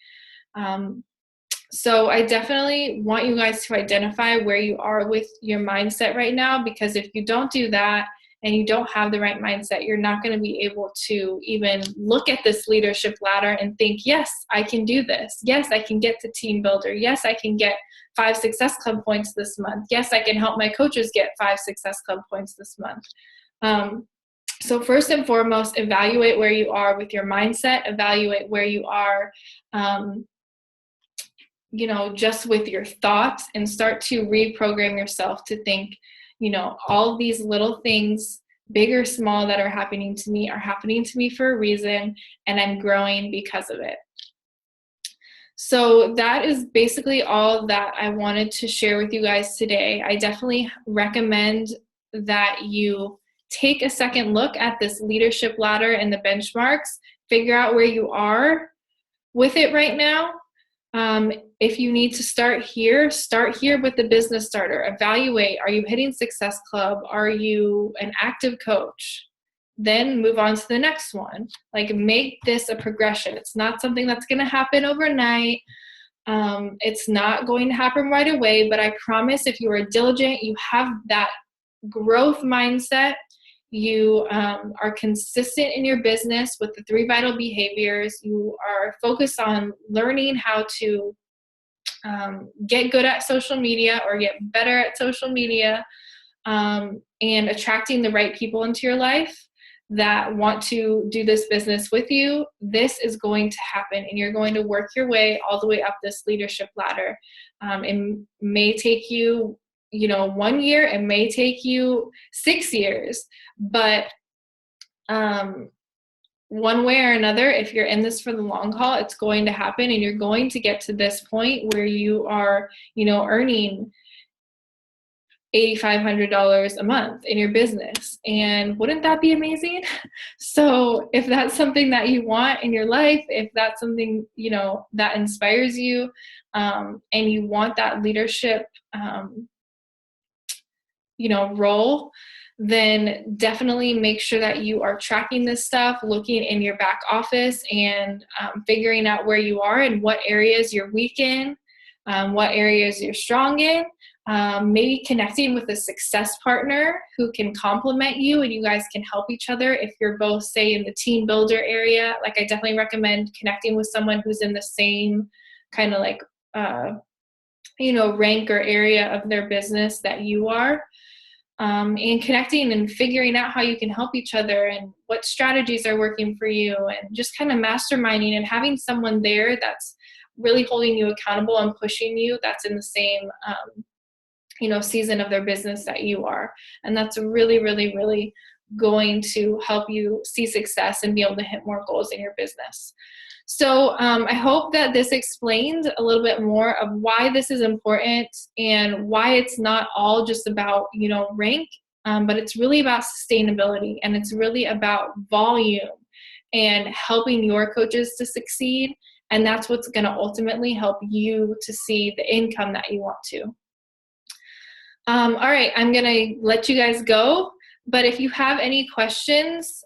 So I definitely want you guys to identify where you are with your mindset right now, because if you don't do that and you don't have the right mindset, you're not going to be able to even look at this leadership ladder and think, yes, I can do this. Yes, I can get to team builder. Yes, I can get 5 Success Club points this month. Yes, I can help my coaches get 5 Success Club points this month. So first and foremost, evaluate where you are with your mindset, evaluate where you are, just with your thoughts, and start to reprogram yourself to think, all these little things, big or small, that are happening to me for a reason, and I'm growing because of it. So that is basically all that I wanted to share with you guys today. I definitely recommend that you take a second look at this leadership ladder and the benchmarks, figure out where you are with it right now. If you need to start here with the business starter. Evaluate, are you hitting Success Club? Are you an active coach? Then move on to the next one. Like, make this a progression. It's not something that's going to happen overnight. It's not going to happen right away, but I promise if you are diligent, you have that growth mindset, you are consistent in your business with the 3 vital behaviors, you are focused on learning how to get good at social media or get better at social media, and attracting the right people into your life that want to do this business with you, this is going to happen, and you're going to work your way all the way up this leadership ladder. It may take you 1 year, it may take you 6 years, but one way or another, if you're in this for the long haul, it's going to happen, and you're going to get to this point where you are, earning $8,500 a month in your business. And wouldn't that be amazing? So if that's something that you want in your life, if that's something, that inspires you, and you want that leadership, role, then definitely make sure that you are tracking this stuff, looking in your back office, and figuring out where you are and what areas you're weak in, what areas you're strong in. Maybe connecting with a success partner who can complement you and you guys can help each other. If you're both, say, in the team builder area, like, I definitely recommend connecting with someone who's in the same kind of rank or area of their business that you are, and connecting and figuring out how you can help each other and what strategies are working for you, and just kind of masterminding and having someone there that's really holding you accountable and pushing you, that's in the same season of their business that you are. And that's really, really, really going to help you see success and be able to hit more goals in your business. So I hope that this explained a little bit more of why this is important and why it's not all just about, rank, but it's really about sustainability, and it's really about volume and helping your coaches to succeed. And that's what's going to ultimately help you to see the income that you want to. All right, I'm going to let you guys go. But if you have any questions,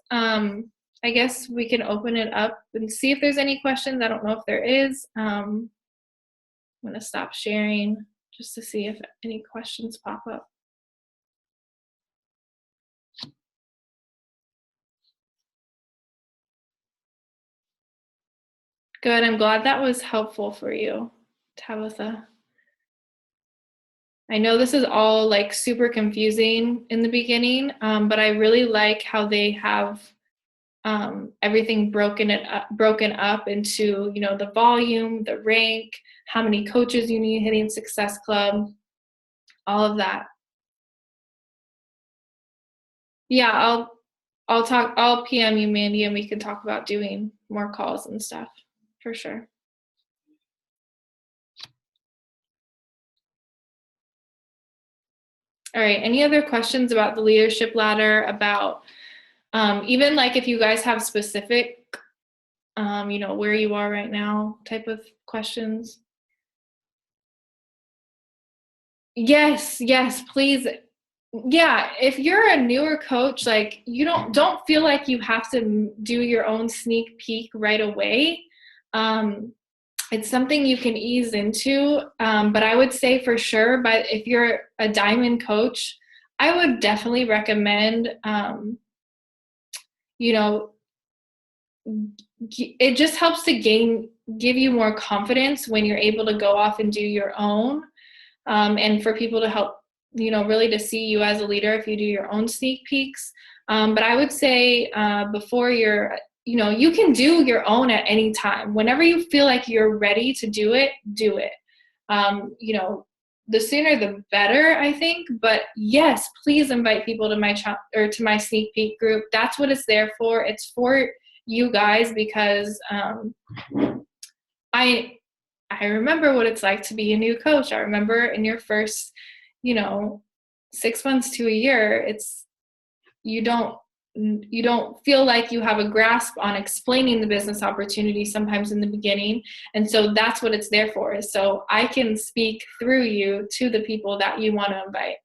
I guess we can open it up and see if there's any questions. I don't know if there is. I'm going to stop sharing just to see if any questions pop up. Good. I'm glad that was helpful for you, Tabitha. I know this is all like super confusing in the beginning, but I really like how they have everything broken up into, the volume, the rank, how many coaches you need hitting Success Club, all of that. Yeah, I'll PM you, Mandy, and we can talk about doing more calls and stuff for sure. All right, any other questions about the leadership ladder, about even like if you guys have specific, where you are right now type of questions? Yes, please. Yeah, if you're a newer coach, like you don't feel like you have to do your own sneak peek right away. It's something you can ease into, but I would say for sure, but if you're a diamond coach, I would definitely recommend, it just helps to give you more confidence when you're able to go off and do your own, and for people to help, really to see you as a leader if you do your own sneak peeks. But I would say before you can do your own at any time. Whenever you feel like you're ready to do it, do it. The sooner the better, I think. But yes, please invite people to to my sneak peek group. That's what it's there for. It's for you guys, because I remember what it's like to be a new coach. I remember in your first, 6 months to a year, you don't feel like you have a grasp on explaining the business opportunity sometimes in the beginning. And so that's what it's there for, is so I can speak through you to the people that you want to invite,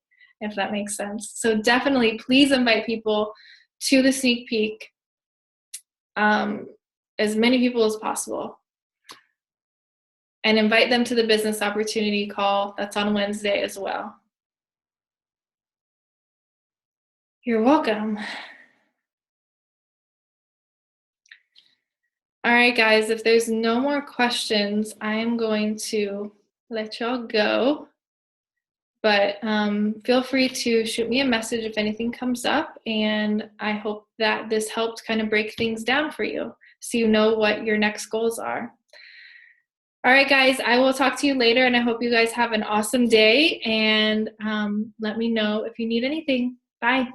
if that makes sense. So definitely please invite people to the sneak peek, as many people as possible. And invite them to the business opportunity call. That's on Wednesday as well. You're welcome. All right, guys, if there's no more questions, I am going to let y'all go. But feel free to shoot me a message if anything comes up. And I hope that this helped kind of break things down for you so you know what your next goals are. All right, guys, I will talk to you later, and I hope you guys have an awesome day. And let me know if you need anything. Bye.